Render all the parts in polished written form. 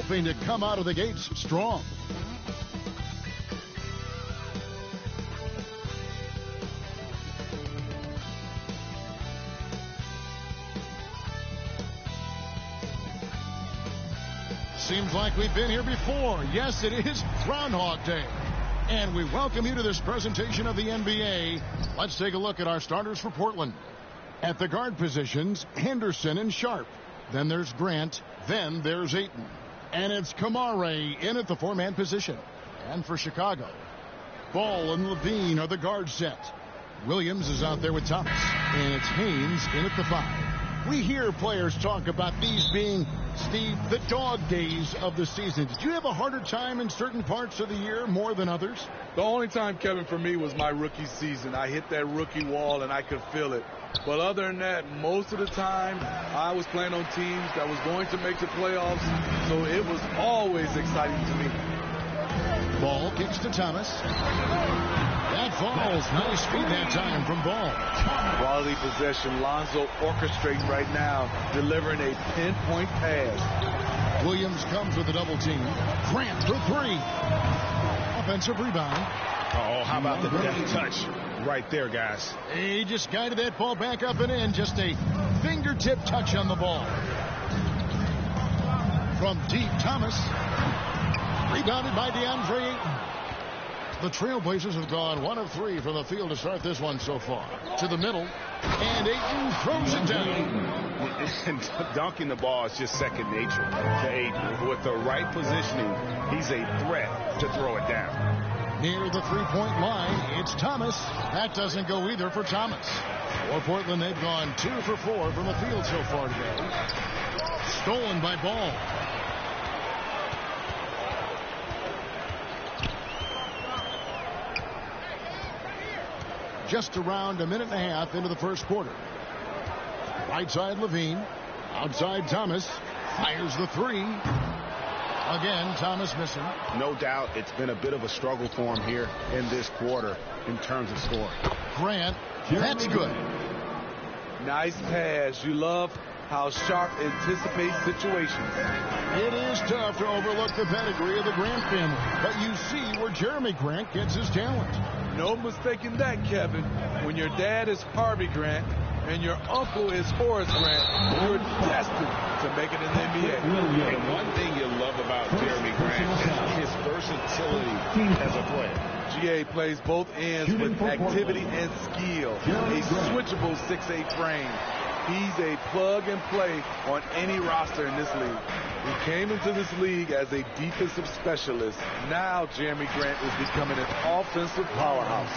hoping to come out of the gates strong. Seems like we've been here before. Yes, it is Groundhog Day. And we welcome you to this presentation of the NBA. Let's take a look at our starters for Portland. At the guard positions, Henderson and Sharp. Then there's Grant. Then there's Ayton. And it's Kamare in at the four-man position. And for Chicago, Ball and Levine are the guard set. Williams is out there with Thomas. And it's Haynes in at the 5. We hear players talk about these being, Steve, the dog days of the season. Did you have a harder time in certain parts of the year more than others? The only time, Kevin, for me was my rookie season. I hit that rookie wall and I could feel it. But other than that, most of the time, I was playing on teams that was going to make the playoffs, so it was always exciting to me. Ball kicks to Thomas. That falls. Nice speed that time from Ball. Quality possession. Lonzo orchestrating right now, delivering a pinpoint pass. Williams comes with a double team. Grant for 3. Offensive rebound. Oh, how about the deft touch right there, guys? He just guided that ball back up and in. Just a fingertip touch on the ball. From deep, Thomas. Rebounded by DeAndre Ayton. The Trailblazers have gone 1 of 3 from the field to start this one so far. To the middle, and Ayton throws it down. Dunking the ball is just second nature to Ayton. With the right positioning, he's a threat to throw it down. Near the three-point line, it's Thomas. That doesn't go either for Thomas. For Portland, they've gone 2 for 4 from the field so far today. Stolen by Ball. Just around a minute and a half into the first quarter. Right side Levine. Outside Thomas. Fires the 3. Again, Thomas missing. No doubt it's been a bit of a struggle for him here in this quarter in terms of scoring. Grant, that's good. Nice pass. You love how Sharp anticipates situations. It is tough to overlook the pedigree of the Grant family, but you see where Jeremy Grant gets his talent. No mistaking that, Kevin. When your dad is Harvey Grant and your uncle is Horace Grant, you're destined to make it in the NBA. And one thing you love about Jeremy Grant is his versatility as a player. GA plays both ends with activity and skill. A switchable 6'8" frame. He's a plug and play on any roster in this league. He came into this league as a defensive specialist. Now Jeremy Grant is becoming an offensive powerhouse.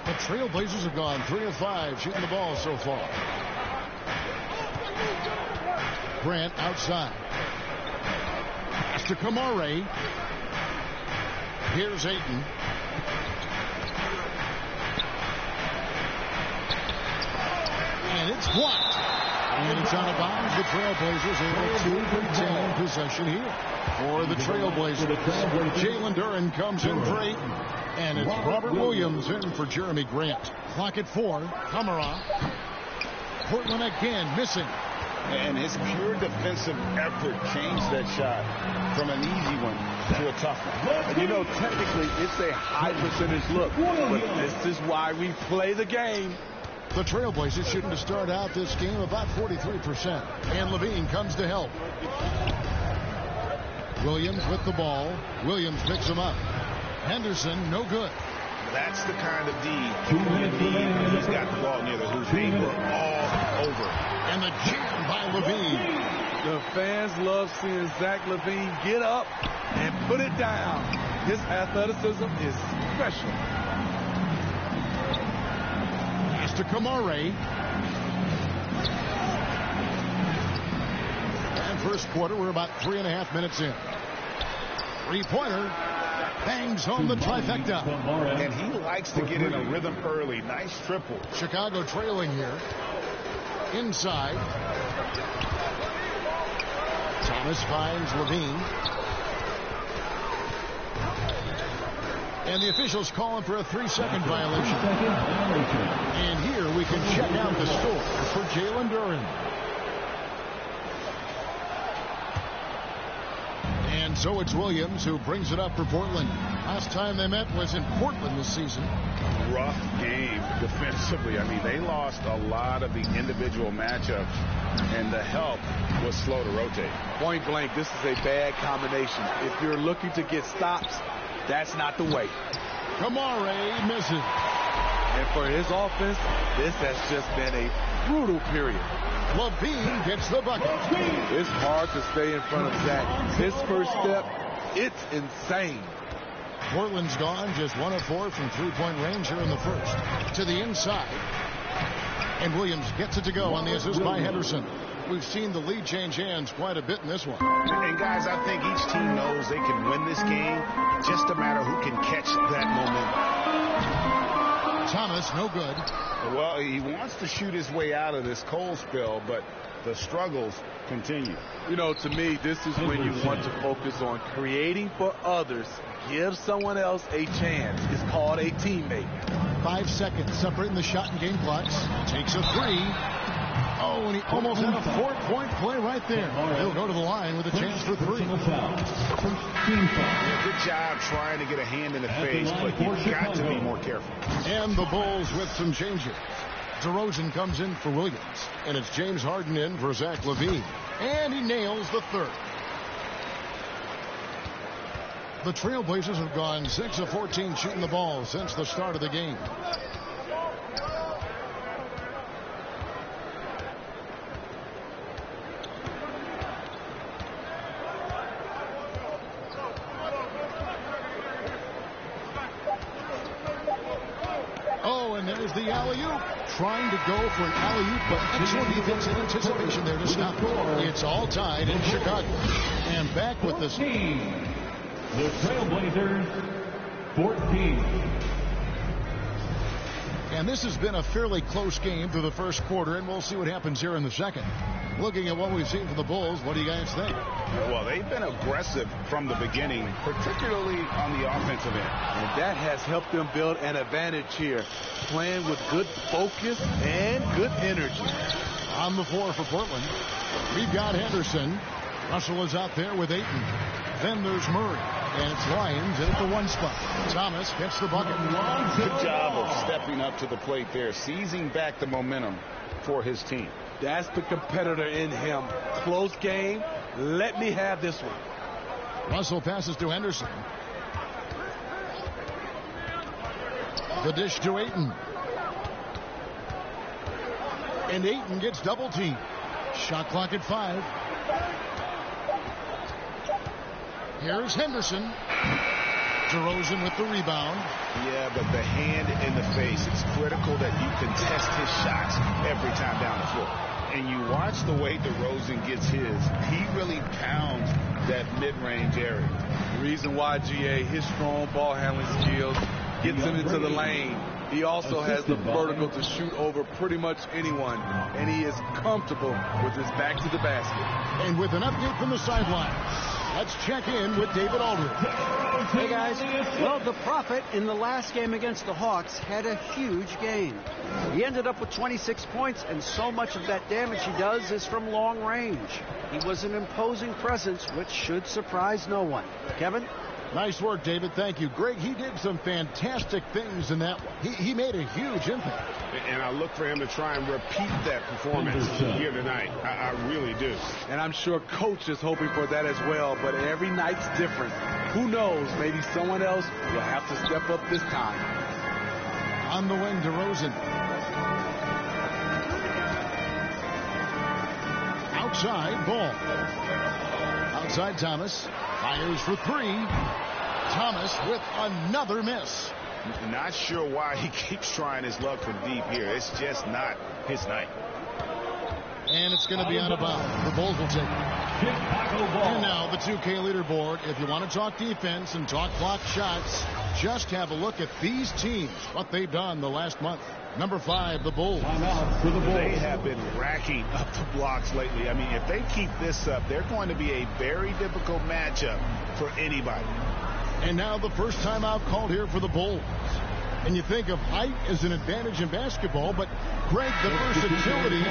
The Trailblazers have gone 3 of 5 shooting the ball so far. Grant outside. Pass to Kamare. Here's Ayton. And it's blocked. And it's out of bounds. The Trailblazers able to retain possession here for the Trailblazers. Jalen Duren comes in for Ayton. And it's Robert Williams in for Jeremy Grant. Clock at 4. Kamara. Portland again missing. And his pure defensive effort changed that shot from an easy one to a tough one. And you know, technically, it's a high percentage look. But this is why we play the game. The Trailblazers shooting to start out this game about 43%. And Levine comes to help. Williams with the ball. Williams picks him up. Henderson, no good. That's the kind of D you need when he's got the ball near the hoop. They were all over. And the jam by Levine. The fans love seeing Zach LaVine get up and put it down. His athleticism is special. Pass to Kamare. And first quarter, we're about 3.5 minutes in. Three-pointer. Bangs home the trifecta. And he likes to get in a rhythm early. Nice triple. Chicago trailing here. Inside. Thomas finds Levine. And the officials calling for a 3-second violation. And here we can check out the score for Jalen Duren. And so it's Williams who brings it up for Portland. Last time they met was in Portland this season. Rough game defensively. I mean, they lost a lot of the individual matchups, and the help was slow to rotate. Point blank, this is a bad combination. If you're looking to get stops, that's not the way. Kamare misses. And for his offense, this has just been a brutal period. LaVine gets the bucket. It's hard to stay in front of Zach. His first step, it's insane. Portland's gone just 1 of 4 from three-point range here in the first. To the inside. And Williams gets it to go on the assist by Henderson. We've seen the lead change hands quite a bit in this one. And guys, I think each team knows they can win this game. Just a matter who can catch that momentum. Thomas, no good. Well, he wants to shoot his way out of this cold spell, but the struggles continue. You know, to me, this is when you want to focus on creating for others. Give someone else a chance. It's called a teammate. 5 seconds separating the shot and game clocks. Takes a three. Oh, and he almost had a 4-point play right there. He'll go to the line with a chance for three. Good job trying to get a hand in the face, but you've got to be more careful. And the Bulls with some changes. DeRozan comes in for Williams, and it's James Harden in for Zach LaVine. And he nails the third. The Trailblazers have gone 6 of 14 shooting the ball since the start of the game. And there's the alley-oop. Trying to go for an alley-oop, but excellent defense and anticipation there to stop. It's all tied in Chicago. And back with this. The Trailblazers, 14. And this has been a fairly close game through the first quarter, and we'll see what happens here in the second. Looking at what we've seen from the Bulls, what do you guys think? Well, they've been aggressive from the beginning, particularly on the offensive end. And that has helped them build an advantage here, playing with good focus and good energy. On the floor for Portland, we've got Henderson. Russell is out there with Ayton. Then there's Murray. And it's Lyons in at the one spot. Thomas gets the bucket. Good job of stepping up to the plate there, seizing back the momentum for his team. That's the competitor in him. Close game. Let me have this one. Russell passes to Henderson. The dish to Ayton. And Ayton gets double teamed. Shot clock at 5. Here's Henderson. DeRozan with the rebound. Yeah, but the hand in the face. It's critical that you contest his shots every time down the floor. And you watch the way DeRozan gets his. He really pounds that mid-range area. The reason why, GA, his strong ball handling skills gets him into the lane. He also has the vertical to shoot over pretty much anyone. And he is comfortable with his back to the basket. And with an update from the sideline, let's check in with David Aldridge. Hey, guys. Well, the Prophet in the last game against the Hawks had a huge game. He ended up with 26 points, and so much of that damage he does is from long range. He was an imposing presence, which should surprise no one. Kevin? Nice work, David. Thank you. Greg, he did some fantastic things in that one. He made a huge impact. And I look for him to try and repeat that performance here tonight. I really do. And I'm sure Coach is hoping for that as well, but every night's different. Who knows? Maybe someone else will have to step up this time. On the wing, DeRozan. Outside, ball. Outside, Thomas. Fires for three. Thomas with another miss. Not sure why he keeps trying his luck from deep here. It's just not his night. And it's going to be out of bounds. The Bulls will take it. And now the 2K leaderboard. If you want to talk defense and talk block shots, just have a look at these teams, what they've done the last month. Number 5, the Bulls. They have been racking up the blocks lately. I mean, if they keep this up, they're going to be a very difficult matchup for anybody. And now the first timeout called here for the Bulls. And you think of height as an advantage in basketball, but Greg, the versatility,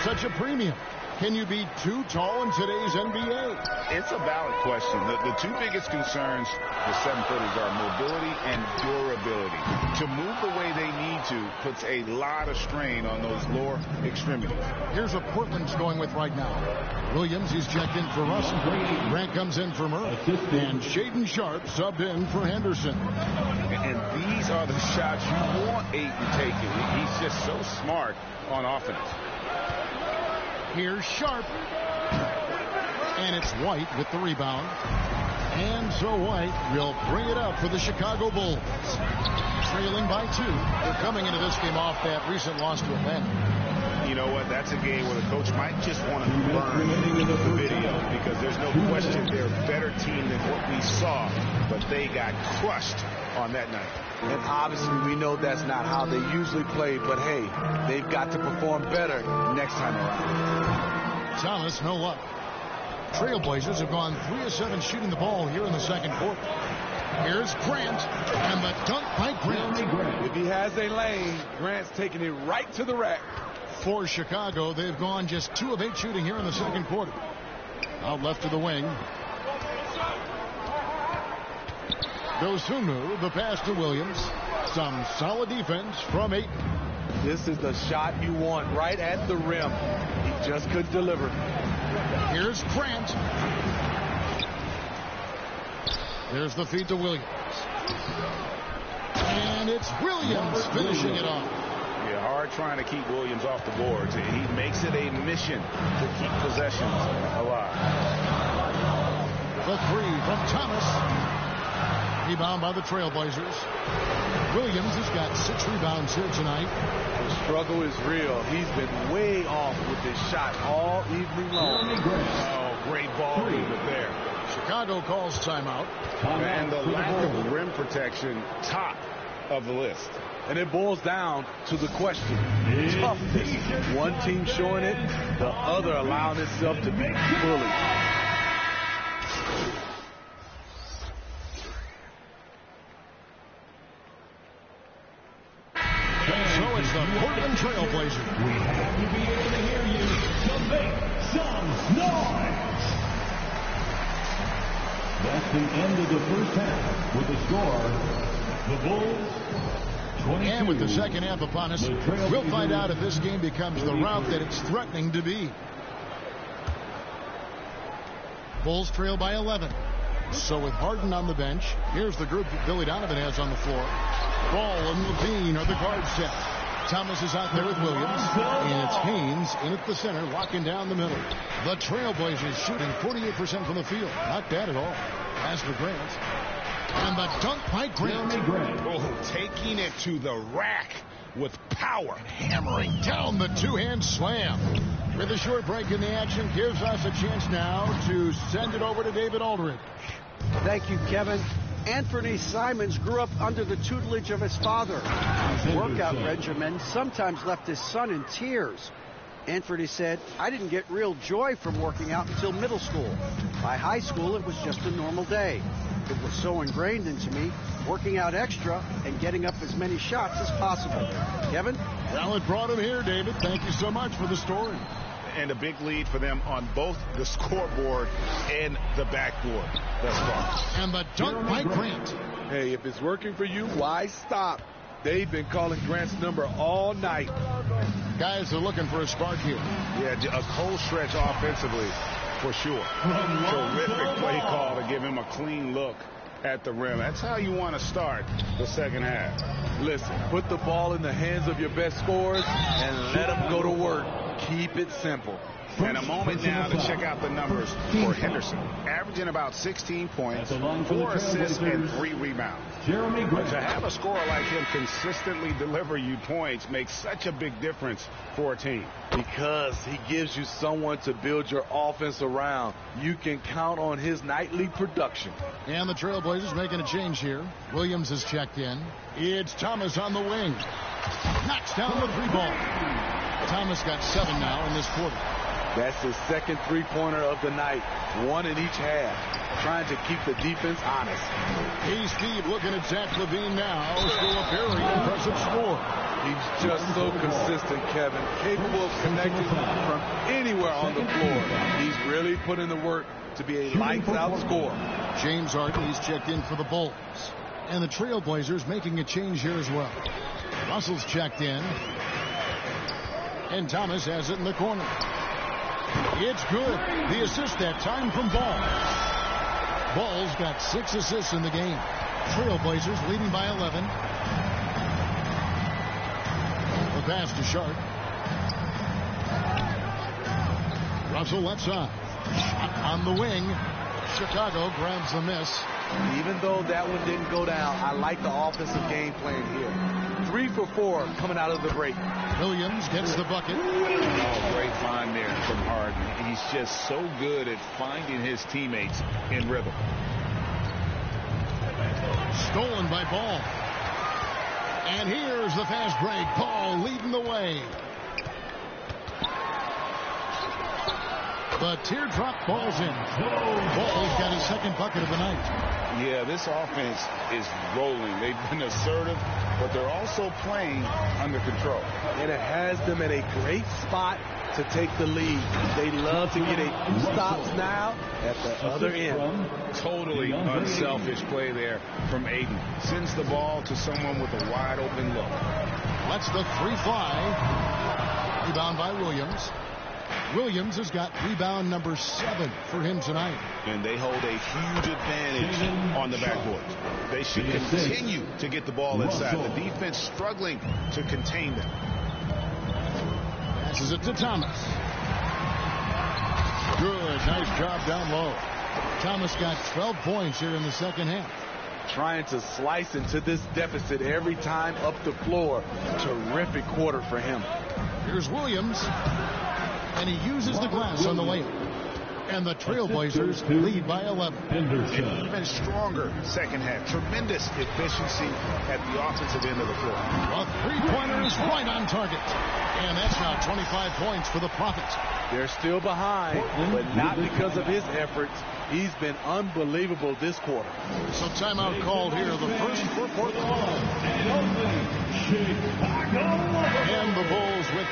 such a premium. Can you be too tall in today's NBA? It's a valid question. The two biggest concerns with 7-footers are mobility and durability. To move the way they need to puts a lot of strain on those lower extremities. Here's what Portland's going with right now. Williams is checked in for Russell. Grant comes in for Murray. And Shaedon Sharpe subbed in for Henderson. And these are the shots you want Ayton taking. He's just so smart on offense. Here's Sharpe. And it's White with the rebound. And so White will bring it up for the Chicago Bulls. Trailing by 2. They're coming into this game off that recent loss to Atlanta. You know what? That's a game where the coach might just want to burn the video because there's no question they're a better team than what we saw, but they got crushed on that night. And obviously we know that's not how they usually play, but hey, they've got to perform better next time around. Thomas, no luck. Trailblazers have gone 3 of 7 shooting the ball here in the second quarter. Here's Grant, and the dunk by Grant. If he has a lane, Grant's taking it right to the rack. For Chicago, they've gone just 2 of 8 shooting here in the second quarter. Out left to the wing. Dosunmu, the pass to Williams. Some solid defense from Ayton. This is the shot you want right at the rim. He just couldn't deliver. Here's Grant. There's the feed to Williams. And it's Williams finishing it off. Yeah, hard trying to keep Williams off the boards. He makes it a mission to keep possessions alive. The 3 from Thomas. Rebound by the Trailblazers. Williams has got 6 rebounds here tonight. The struggle is real. He's been way off with his shot all evening long. Oh, great ball movement there. Chicago calls timeout. And the lack of rim protection, top of the list. And it boils down to the question. Toughness. One team showing it, the other allowing itself to be bullied. So it's the Portland Trailblazers. We have to be able to hear you, so make some noise. That's the end of the first half with the score, the Bulls 22. And with the second half upon us, we'll find out if this game becomes the route that it's threatening to be. Bulls trail by 11. So with Harden on the bench, here's the group that Billy Donovan has on the floor. Ball and Levine are the guard set. Thomas is out there with Williams. And it's Haynes in at the center, locking down the middle. The Trailblazers shooting 48% from the field. Not bad at all. Pass for Grant. And the dunk by Grant. Oh, taking it to the rack with power. Hammering down the two-hand slam. With a short break in the action, gives us a chance now to send it over to David Aldridge. Thank you, Kevin. Anthony Simons grew up under the tutelage of his father. His workout regimen sometimes left his son in tears. Anthony said, "I didn't get real joy from working out until middle school. By high school, it was just a normal day. It was so ingrained into me, working out extra and getting up as many shots as possible." Kevin? Well, it brought him here, David. Thank you so much for the story. And a big lead for them on both the scoreboard and the backboard thus far. And the dunk by Grant. Hey, if it's working for you, why stop? They've been calling Grant's number all night. Guys are looking for a spark here. Yeah, a cold stretch offensively for sure. Terrific play call to give him a clean look at the rim. That's how you want to start the second half. Listen, put the ball in the hands of your best scorers and let them go to work. Keep it simple. And a moment now to check out the numbers for Henderson. Averaging about 16 points, 4 assists, and 3 rebounds. But to have a scorer like him consistently deliver you points makes such a big difference for a team. Because he gives you someone to build your offense around. You can count on his nightly production. And the Trailblazers making a change here. Williams is checked in. It's Thomas on the wing. Knocks down the 3-ball. Thomas got 7 now in this quarter. That's his second three-pointer of the night. 1 in each half. Trying to keep the defense honest. Hey, Steve, looking at Zach LaVine now. Still a very impressive score. He's just so consistent, Kevin. Capable of connecting from anywhere on the floor. He's really put in the work to be a lights-out scorer. James Harden's checked in for the Bulls. And the Trailblazers making a change here as well. Russell's checked in. And Thomas has it in the corner. It's good. The assist that time from Ball. Ball's got 6 assists in the game. Trailblazers leading by 11. The pass to Sharp. Russell left side. Shot on the wing. Chicago grabs the miss. Even though that one didn't go down, I like the offensive game plan here. 3 for 4 coming out of the break. Williams gets the bucket. Oh, great find there from Harden. He's just so good at finding his teammates in rhythm. Stolen by Ball. And here's the fast break. Ball leading the way. The teardrop ball's in. Ball's got his second bucket of the night. Yeah, this offense is rolling. They've been assertive, but they're also playing under control. And it has them at a great spot to take the lead. They love to get a stops now at the other end. Totally unselfish play there from Aiden. Sends the ball to someone with a wide open look. Lets the 3 fly. Rebound by Williams. Williams has got rebound number 7 for him tonight. And they hold a huge advantage on the backboard. They should continue to get the ball inside. The defense struggling to contain them. Passes it to Thomas. Good. Nice job down low. Thomas got 12 points here in the second half. Trying to slice into this deficit every time up the floor. Terrific quarter for him. Here's Williams. And he uses the glass on the layup. And the Trailblazers lead by 11. An even stronger second half. Tremendous efficiency at the offensive end of the floor. A three-pointer is right on target. And that's now 25 points for the Prophets. They're still behind, but not because of his efforts. He's been unbelievable this quarter. So timeout called here. The first for Portland. And the Bulls with...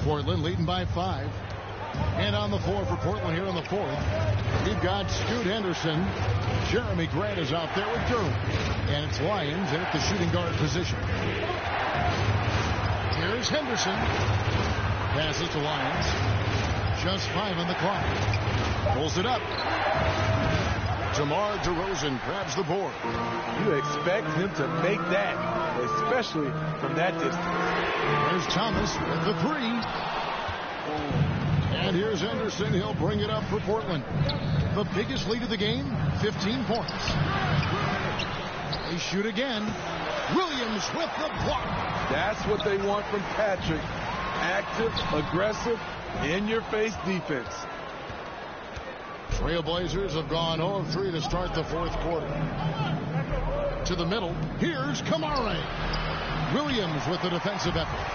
Portland leading by 5. And on the floor for Portland here in the 4th, we've got Scoot Henderson. Jeremy Grant is out there with Durham. And it's Lyons at the shooting guard position. Here's Henderson. Passes to Lyons. Just 5 on the clock. Pulls it up. DeMar DeRozan grabs the board. You expect him to make that, especially from that distance. There's Thomas with the 3. And here's Henderson. He'll bring it up for Portland. The biggest lead of the game, 15 points. They shoot again. Williams with the block. That's what they want from Patrick. Active, aggressive, in-your-face defense. Trailblazers have gone 0 of 3 to start the 4th quarter. To the middle. Here's Kamara. Williams with the defensive effort.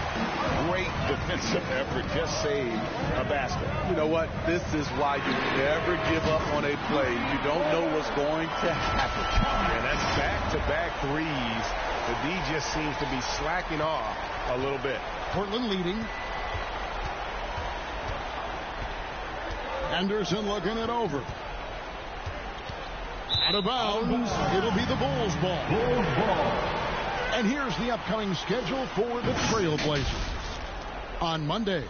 Great defensive effort. Just saved a basket. You know what? This is why you never give up on a play. You don't know what's going to happen. And that's back-to-back threes. The D just seems to be slacking off a little bit. Portland leading. Anderson looking it over. Out of bounds. It'll be the Bulls ball. And here's the upcoming schedule for the Trailblazers. On Monday,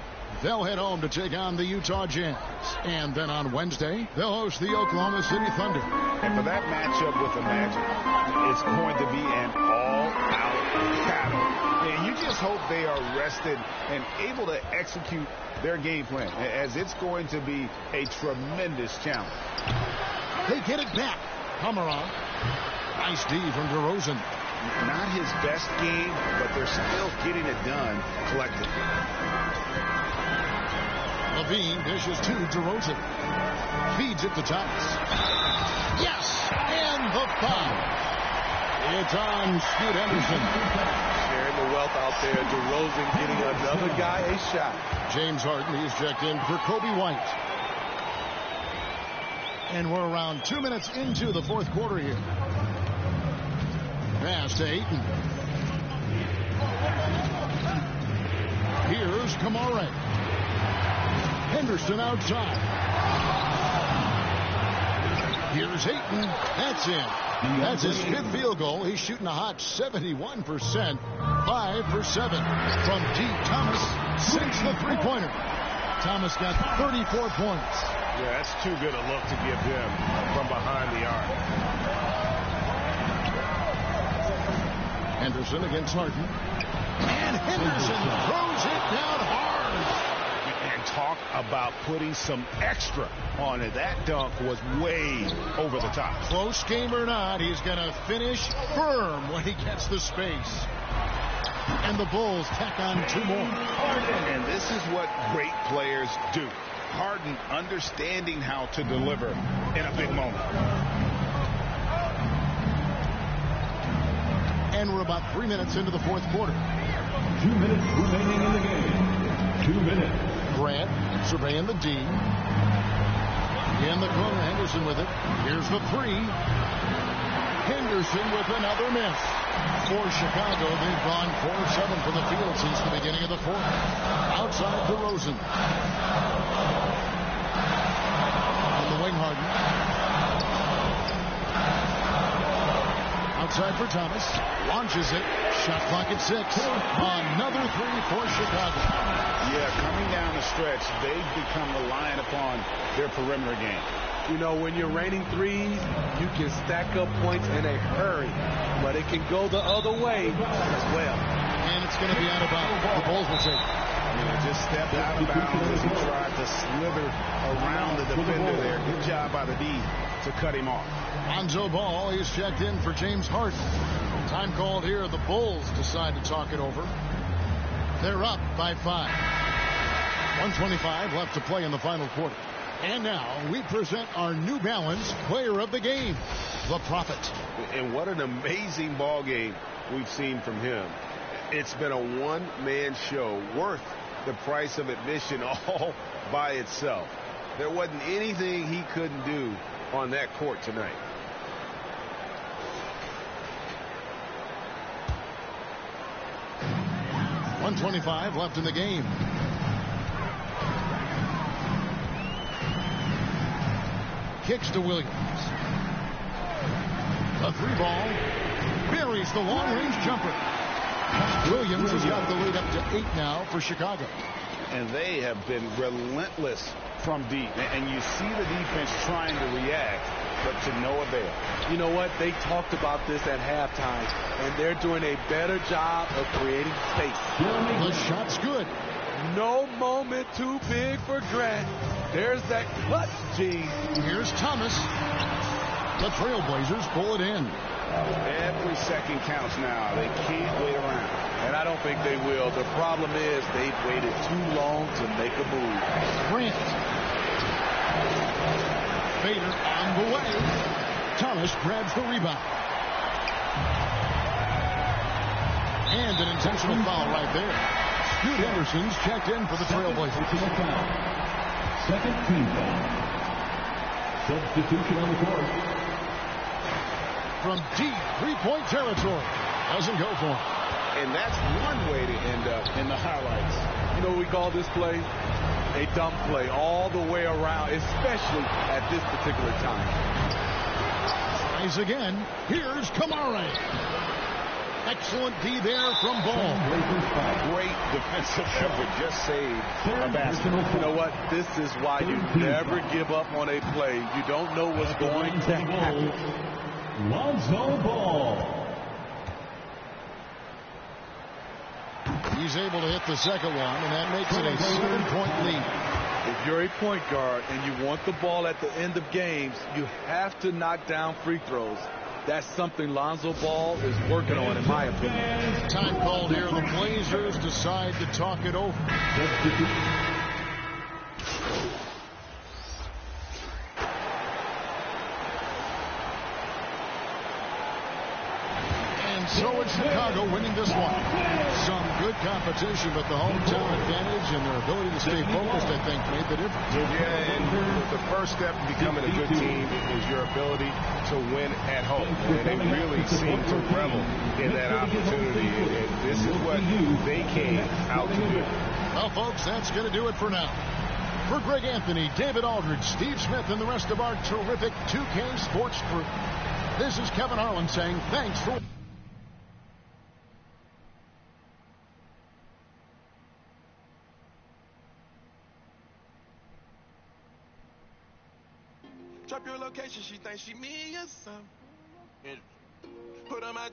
they'll head home to take on the Utah Jazz. And then on Wednesday, they'll host the Oklahoma City Thunder. And for that matchup with the Magic, it's going to be an all-out battle. And you just hope they are rested and able to execute their game plan, as it's going to be a tremendous challenge. They get it back. Kamara. Nice D from DeRozan. Not his best game, but they're still getting it done collectively. Levine dishes to DeRozan. Feeds it to Thomas. Yes! And the foul. It's on Scoot Henderson. sharing the wealth out there. DeRozan getting another guy a shot. James Harden, he's checked in for Kobe White. And we're around 2 minutes into the fourth quarter here. Pass to Ayton. Here's Kamara. Henderson outside. Here's Ayton. That's in. That's his fifth field goal. He's shooting a hot 71%. 5 for 7 from D. Thomas sinks the three-pointer. Thomas got 34 points. Yeah, that's too good a look to give him from behind the arc. Henderson against Harden. And Henderson throws it down hard. And talk about putting some extra on it. That dunk was way over the top. Close game or not, he's going to finish firm when he gets the space. And the Bulls tack on 2 more. And this is what great players do. Harden understanding how to deliver in a big moment. And we're about 3 minutes into the fourth quarter. 2 minutes remaining in the game. 2 minutes. Grant surveying the D. In the corner, Henderson with it. Here's the 3. Henderson with another miss. For Chicago, they've gone 4-7 from the field since the beginning of the fourth. Outside DeRozan. On the wing, Harden. Outside for Thomas. Launches it. Shot clock at 6. Another 3 for Chicago. Yeah, coming down the stretch, they've become reliant upon their perimeter game. You know, when you're raining threes, you can stack up points in a hurry, but it can go the other way as well. And it's going to be out of bounds. The Bulls will take it. Just stepped out of bounds as he tried to slither around the defender there. Good job by the D to cut him off. Lonzo Ball is checked in for James Harden. Time called here. The Bulls decide to talk it over. They're up by 5. 1:25 left to play in the final quarter. And now we present our New Balance player of the game, the Prophet. And what an amazing ball game we've seen from him. It's been a one-man show worth the price of admission all by itself. There wasn't anything he couldn't do on that court tonight. .125 left in the game. Kicks to Williams. A 3-ball. Buries the long-range jumper. Williams has got the lead up to 8 now for Chicago. And they have been relentless from deep. And you see the defense trying to react, but to no avail. You know what? They talked about this at halftime, and they're doing a better job of creating space. The shot's good. No moment too big for Grant. There's that clutch gene. Here's Thomas. The Trailblazers pull it in. Every second counts now. They can't wait around. And I don't think they will. The problem is they've waited too long to make a move. Grant. Fader on the way. Thomas grabs the rebound. And an intentional foul right there. Scoot Henderson's checked in for the Trailblazers. Second team foul. Substitution on the court. From deep three-point territory. Doesn't go for him. And that's one way to end up in the highlights. You know what we call this play? A dump play all the way around, especially at this particular time. Tries again. Here's Kamara. Excellent D there from Ball. Great defensive effort. Just saved a basket. You know what? This is why you never give up on a play. You don't know what's going to happen. Lonzo Ball. He's able to hit the second one, and that makes it a 7-point lead. If you're a point guard and you want the ball at the end of games, you have to knock down free throws. That's something Lonzo Ball is working on, in my opinion. Time called here. The Blazers decide to talk it over. So it's Chicago winning this one. Some good competition, but the hometown advantage and their ability to stay focused, I think, made the difference. Yeah, and the first step in becoming a good team is your ability to win at home. And they really seem to revel in that opportunity. And this is what they came out to do. Well, folks, that's going to do it for now. For Greg Anthony, David Aldridge, Steve Smith, and the rest of our terrific 2K Sports crew, this is Kevin Harlan saying thanks for... Drop your location, she thinks she me or something. Put on my